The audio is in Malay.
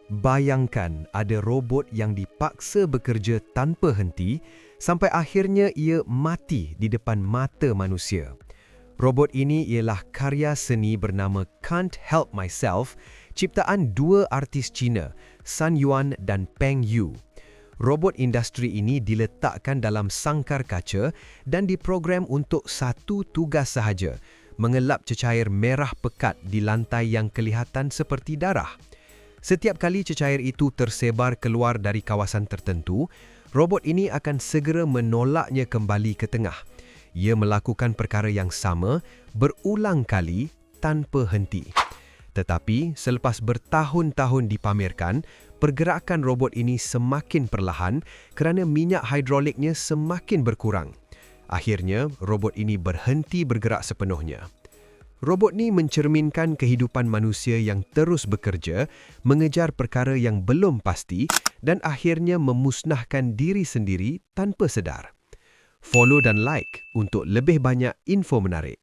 Bayangkan ada robot yang dipaksa bekerja tanpa henti sampai akhirnya ia mati di depan mata manusia. Robot ini ialah karya seni bernama Can't Help Myself, ciptaan dua artis Cina, Sun Yuan dan Peng Yu. Robot industri ini diletakkan dalam sangkar kaca dan diprogram untuk satu tugas sahaja, mengelap cecair merah pekat di lantai yang kelihatan seperti darah. Setiap kali cecair itu tersebar keluar dari kawasan tertentu, robot ini akan segera menolaknya kembali ke tengah. Ia melakukan perkara yang sama berulang kali tanpa henti. Tetapi selepas bertahun-tahun dipamerkan, pergerakan robot ini semakin perlahan kerana minyak hidroliknya semakin berkurang. Akhirnya, robot ini berhenti bergerak sepenuhnya. Robot ni mencerminkan kehidupan manusia yang terus bekerja, mengejar perkara yang belum pasti dan akhirnya memusnahkan diri sendiri tanpa sedar. Follow dan like untuk lebih banyak info menarik.